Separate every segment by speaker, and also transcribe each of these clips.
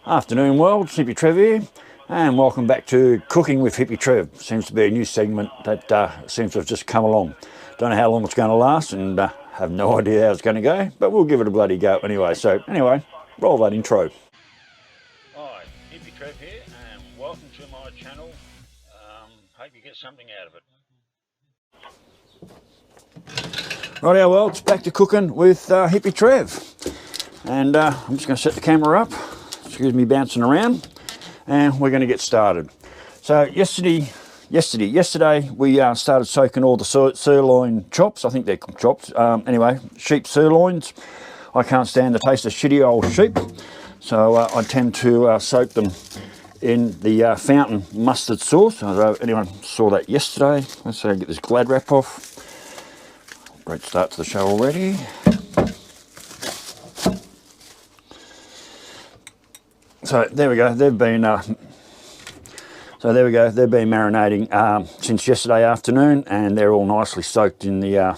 Speaker 1: Afternoon world, it's Hippy Trev here, and welcome back to Cooking with Hippy Trev. Seems to be a new segment that seems to have just come along. Don't know how long it's going to last and have no idea how it's going to go, but we'll give it a bloody go anyway. So anyway, roll that intro. Hi, Hippy Trev here, and welcome to my channel. Hope you get something out of it. Rightio, well, it's back to cooking with Hippy Trev, and I'm just going to set the camera up. Excuse me bouncing around, and we're going to get started. So yesterday we started soaking all the sirloin chops. I think they're chops. Anyway, sheep sirloins. I can't stand the taste of shitty old sheep, so I tend to soak them in the fountain mustard sauce. I don't know if anyone saw that yesterday. Let's get this glad wrap off. Great start to the show already. So there we go. They've been marinating since yesterday afternoon, and they're all nicely soaked in the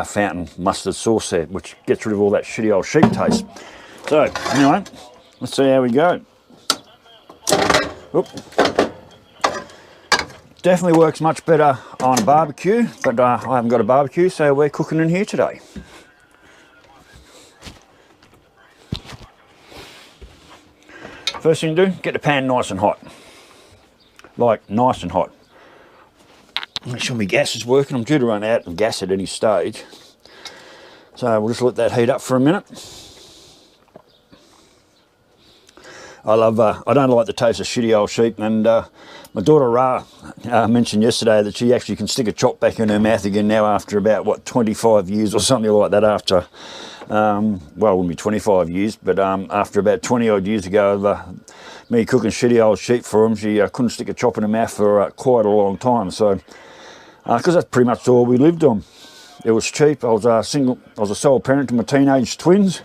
Speaker 1: fountain mustard sauce there, which gets rid of all that shitty old sheep taste. So anyway, let's see how we go. Oop. Definitely works much better on barbecue, but I haven't got a barbecue, so we're cooking in here today. First thing to do, get the pan nice and hot. Like, nice and hot. Make sure my gas is working. I'm due to run out of gas at any stage. So we'll just let that heat up for a minute. I don't like the taste of shitty old sheep, and my daughter Ra mentioned yesterday that she actually can stick a chop back in her mouth again now after about, what, 25 years or something like that after, well, it wouldn't be 25 years, but after about 20 odd years ago of me cooking shitty old sheep for them, she couldn't stick a chop in her mouth for quite a long time. So, because that's pretty much all we lived on. It was cheap. I was a sole parent to my teenage twins,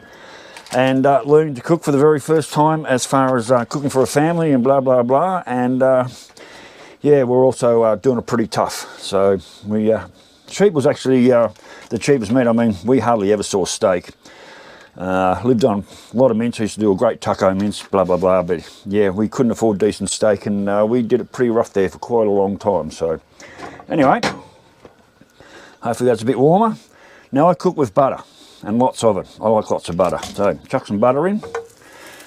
Speaker 1: and learning to cook for the very first time as far as cooking for a family and blah blah blah. And yeah, we're also doing it pretty tough. So sheep was actually the cheapest meat. I mean, we hardly ever saw steak. Lived on a lot of mince. I used to do a great taco mince, blah blah blah. But yeah, we couldn't afford decent steak, and we did it pretty rough there for quite a long time. So anyway, hopefully that's a bit warmer. Now I cook with butter, and lots of it. I like lots of butter. So chuck some butter in.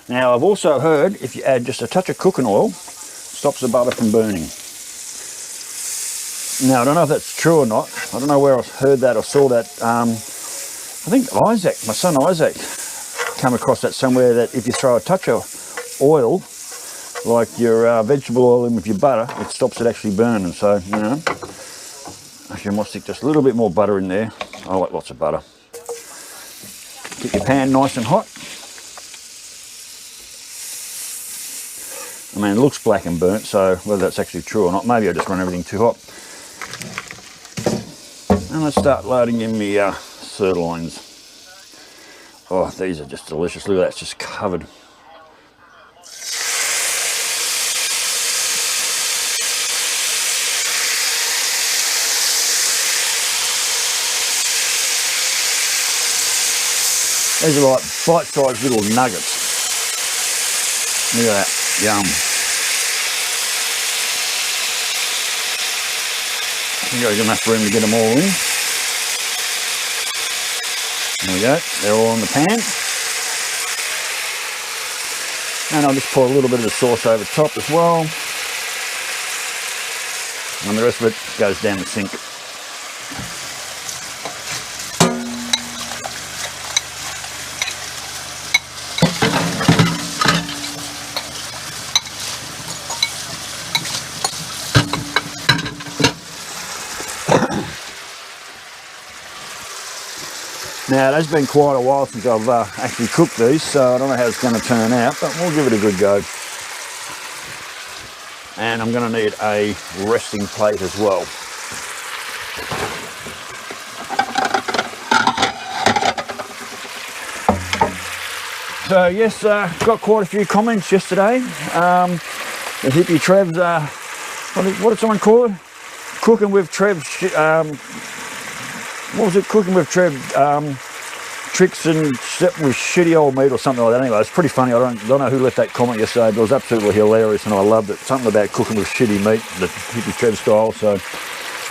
Speaker 1: Now I've also heard if you add just a touch of cooking oil, stops the butter from burning. Now I don't know if that's true or not. I don't know where I've heard that or saw that. I think Isaac, my son Isaac, come across that somewhere, that if you throw a touch of oil, like your vegetable oil, in with your butter, it stops it actually burning. So, you know, actually I might stick just a little bit more butter in there. I like lots of butter. Get your pan nice and hot. I mean, it looks black and burnt, so whether that's actually true or not, maybe I just run everything too hot. And let's start loading in my sirloins. Oh, these are just delicious. Look at that, it's just covered. These are like bite-sized little nuggets. Look at that, yum. I think I've got enough room to get them all in. There we go, they're all on the pan. And I'll just pour a little bit of the sauce over top as well. And the rest of it goes down the sink. Now, it has been quite a while since I've actually cooked these, so I don't know how it's going to turn out, but we'll give it a good go. And I'm going to need a resting plate as well. So yes, got quite a few comments yesterday. The Hippy Trev's, what did someone call it? Cooking with Trev, what was it? Cooking with Trev tricks and stuff with shitty old meat or something like that. Anyway, it's pretty funny. I don't know who left that comment yesterday, but it was absolutely hilarious and I loved it. Something about cooking with shitty meat, the Hippy Trev style. So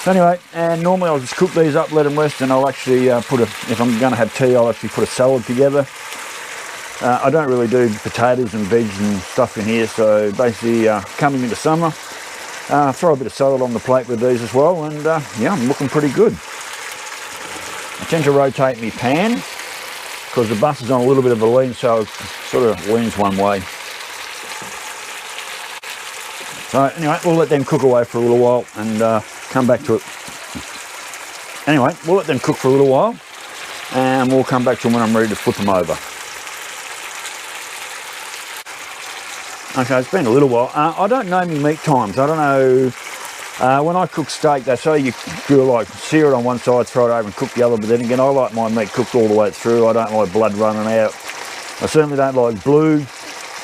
Speaker 1: anyway, and normally I'll just cook these up, let them rest, and I'll actually if I'm going to have tea, I'll actually put a salad together. I don't really do potatoes and veg and stuff in here, so basically coming into summer, throw a bit of salad on the plate with these as well, and yeah, I'm looking pretty good. I tend to rotate my pan because the bus is on a little bit of a lean, so it sort of leans one way. So anyway, we'll let them cook away for a little while and come back to it. Anyway, we'll let them cook for a little while and we'll come back to them when I'm ready to flip them over. Okay, it's been a little while. I don't know my meat times. I don't know. When I cook steak, they say you do like sear it on one side, throw it over and cook the other, but then again, I like my meat cooked all the way through. I don't like blood running out. I certainly don't like blue,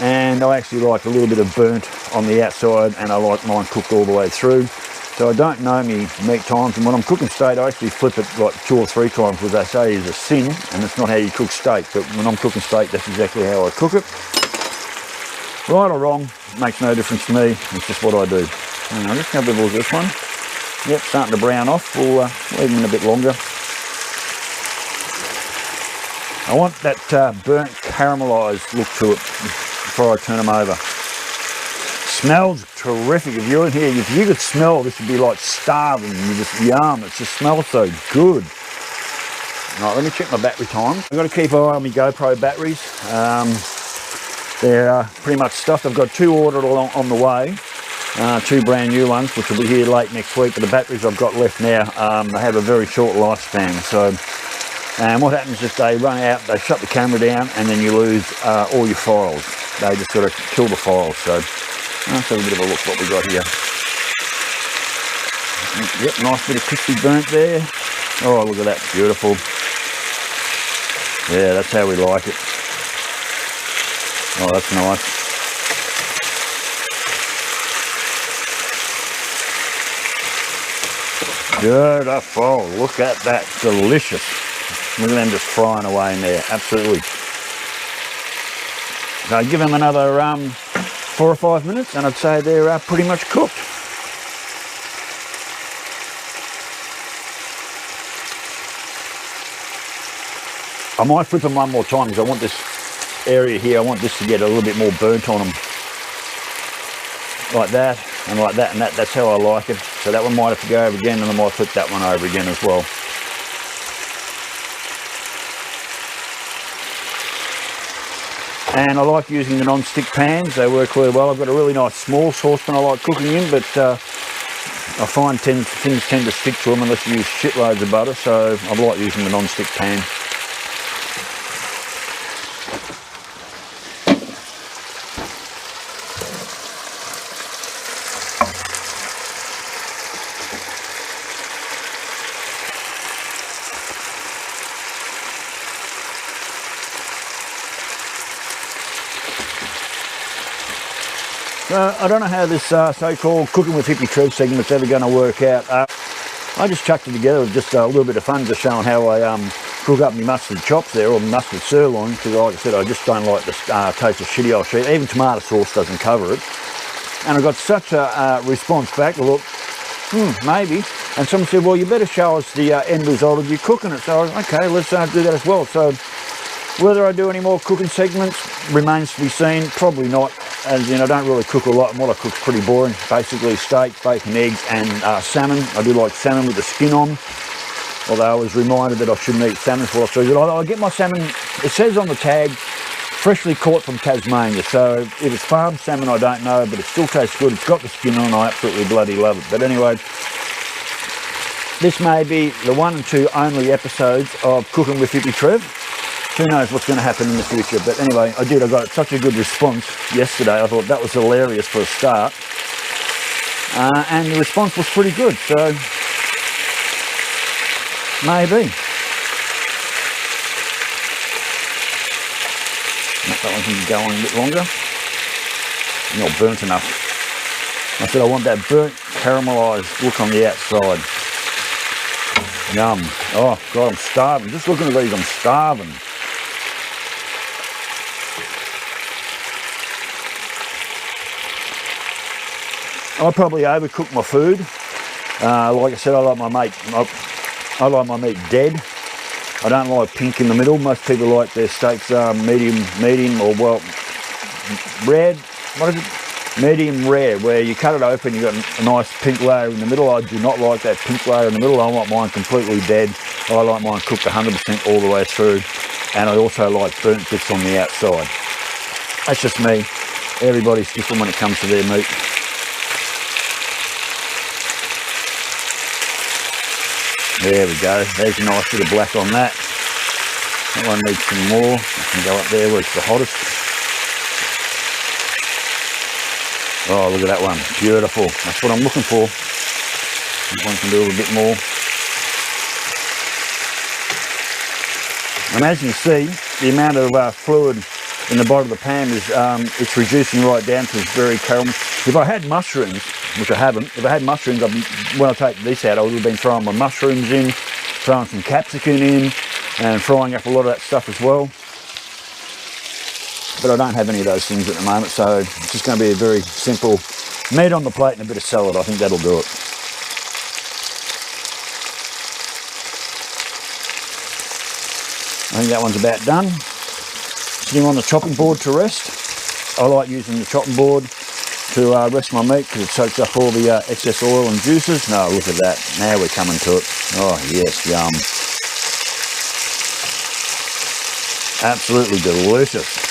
Speaker 1: and I actually like a little bit of burnt on the outside, and I like mine cooked all the way through. So I don't know me meat times, and when I'm cooking steak, I actually flip it like 2 or 3 times, because they say is a sin, and it's not how you cook steak, but when I'm cooking steak, that's exactly how I cook it. Right or wrong, makes no difference to me, it's just what I do. And I'll just have a look at this one. Yep, starting to brown off, we'll leave them in a bit longer. I want that burnt caramelised look to it before I turn them over. Smells terrific. If you're in here, if you could smell, this would be like starving. You just yum, it just smells so good. Right, let me check my battery time. I've got to keep an eye on my GoPro batteries. They're pretty much stuffed. I've got 2 ordered on the way, 2 brand new ones, which will be here late next week, but the batteries I've got left now, they have a very short lifespan. So, and what happens is they run out, they shut the camera down, and then you lose all your files. They just sort of kill the files. So let's have a bit of a look what we got here. Yep, nice bit of crispy burnt there. Oh, look at that, beautiful. Yeah, that's how we like it. Oh, that's nice. Beautiful. Look at that. Delicious. Look at them just frying away in there. Absolutely. So give them another 4 or 5 minutes and I'd say they're pretty much cooked. I might flip them one more time because I want this area here, I want this to get a little bit more burnt on them, like that and like that and that. That's how I like it. So that one might have to go over again, and I might flip that one over again as well. And I like using the non-stick pans, they work really well. I've got a really nice small saucepan I like cooking in, but I find things tend to stick to them unless you use shitloads of butter, so I like using the non-stick pan. I don't know how this so-called Cooking with Hippy Trev segment's ever going to work out. I just chucked it together with just a little bit of fun, just showing how I cook up my mustard chops there, or mustard sirloin, because like I said, I just don't like the taste of shitty old sheep. Even tomato sauce doesn't cover it. And I got such a response back, look, maybe. And someone said, well, you better show us the end result of you cooking it. So I was, okay, let's do that as well. So whether I do any more cooking segments remains to be seen. Probably not, as you know, I don't really cook a lot, and what I cook's pretty boring. Basically steak, bacon, eggs and salmon. I do like salmon with the skin on, although I was reminded that I shouldn't eat salmon before I freeze it. I get my salmon, it says on the tag, freshly caught from Tasmania, so if it's farm salmon I don't know, but it still tastes good. It's got the skin on, I absolutely bloody love it. But anyway, this may be the 1 and 2 only episodes of Cooking with Hippy Trev. Who knows what's going to happen in the future. But anyway, I got such a good response yesterday. I thought that was hilarious for a start. And the response was pretty good, so maybe. That one can go on a bit longer. Not burnt enough. I said I want that burnt caramelised look on the outside. Yum. Oh, God, I'm starving. Just looking at these, I'm starving. I probably overcook my food. Like I said, I like my meat dead. I don't like pink in the middle. Most people like their steaks medium, or well, red. What is it? Medium rare, where you cut it open, you got a nice pink layer in the middle. I do not like that pink layer in the middle. I want mine completely dead. I like mine cooked 100% all the way through, and I also like burnt bits on the outside. That's just me. Everybody's different when it comes to their meat. There we go. There's a nice bit of black on that. That one needs some more. I can go up there where it's the hottest. Oh, look at that one. Beautiful. That's what I'm looking for. That one can do a little bit more. And as you see, the amount of fluid in the bottom of the pan is it's reducing right down to this very caramel. If I had mushrooms, which I haven't, if I had mushrooms, when I take this out, I would have been throwing my mushrooms in, throwing some capsicum in, and frying up a lot of that stuff as well. But I don't have any of those things at the moment, so it's just going to be a very simple meat on the plate and a bit of salad. I think that'll do it. I think that one's about done. Sitting on the chopping board to rest. I like using the chopping board to rest my meat because it soaks up all the excess oil and juices. No, look at that. Now we're coming to it. Oh, yes, yum. Absolutely delicious.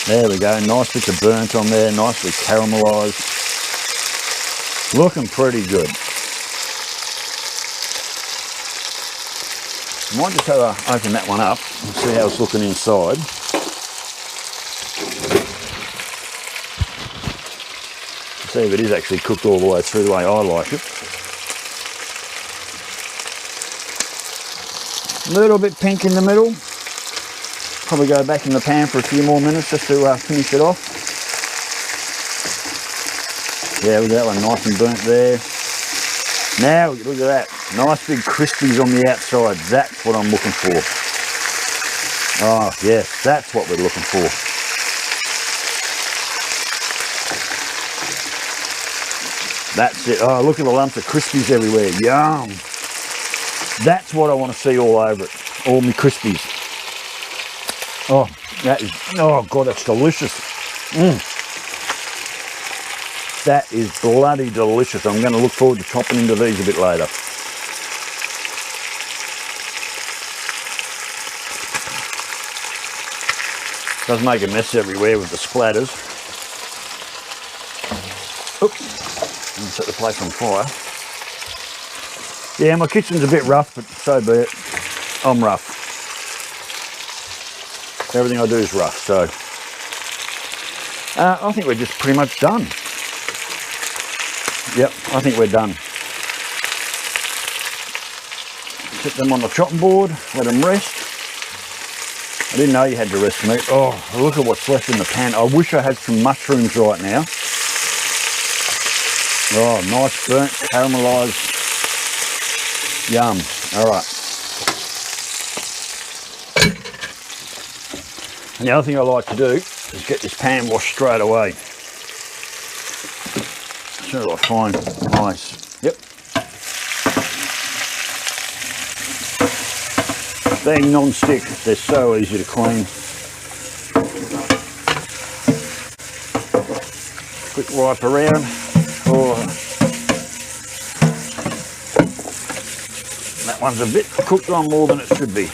Speaker 1: There we go, nice bits of burnt on there, nicely caramelised. Looking pretty good. Might just open that one up and see how it's looking inside. See if it is actually cooked all the way through the way I like it. A little bit pink in the middle. Probably go back in the pan for a few more minutes just to finish it off. Yeah, look at that one, nice and burnt there. Now, look at that, nice big crispies on the outside. That's what I'm looking for. Oh, yes, that's what we're looking for. That's it. Oh, look at the lumps of crispies everywhere. Yum. That's what I want to see all over it. All my crispies. Oh, that is, oh God, that's delicious. That is bloody delicious. I'm going to look forward to chopping into these a bit later. Does make a mess everywhere with the splatters. Oops, I'm going to set the place on fire. Yeah, my kitchen's a bit rough, but so be it. I'm rough. Everything I do is rough, so I think we're just pretty much done. Yep, I think we're done. Put them on the chopping board, let them rest. I didn't know you had to rest meat. Oh, look at what's left in the pan. I wish I had some mushrooms right now. Oh, nice burnt, caramelised. Yum. All right. And the other thing I like to do is get this pan washed straight away. As soon as I find nice. Yep. Being non-stick, they're so easy to clean. Quick wipe around. Oh, that one's a bit cooked on more than it should be.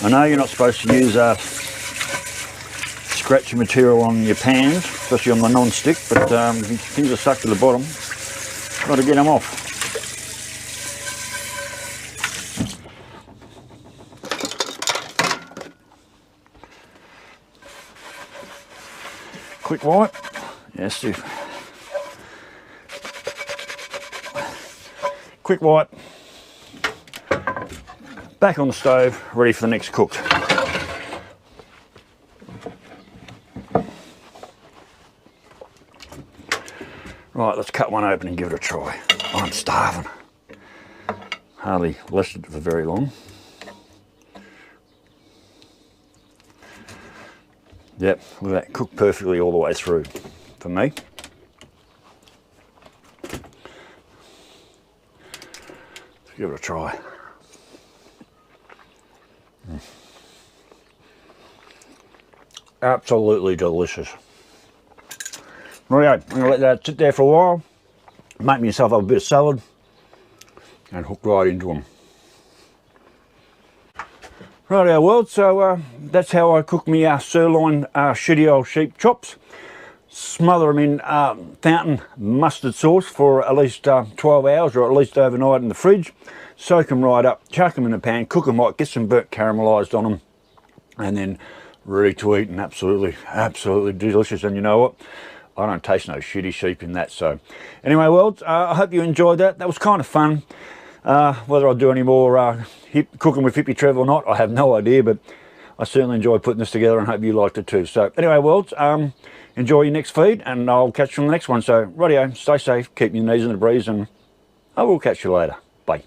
Speaker 1: I know you're not supposed to use scratchy material on your pans, especially on the non-stick, but things are stuck to the bottom. Got to get them off. Quick wipe. Yes, quick wipe. Back on the stove, ready for the next cook. Right, let's cut one open and give it a try. I'm starving. Hardly left it for very long. Yep, look at that, cooked perfectly all the way through for me. Let's give it a try. Absolutely delicious. Right, I'm going to let that sit there for a while, make myself up a bit of salad, and hook right into them. Rightio, world, so that's how I cook me sirloin shitty old sheep chops. Smother them in fountain mustard sauce for at least 12 hours or at least overnight in the fridge. Soak them right up, chuck them in a pan, cook them hot, get some burnt caramelised on them, and then ready to eat, and absolutely delicious. And you know what? I don't taste no shitty sheep in that. So anyway, world, I hope you enjoyed that. That was kind of fun. Whether I'll do any more cooking with Hippy Trev or not, I have no idea, but I certainly enjoyed putting this together and hope you liked it too. So anyway, world, enjoy your next feed and I'll catch you on the next one. So rightio, stay safe, keep your knees in the breeze, and I will catch you later. Bye.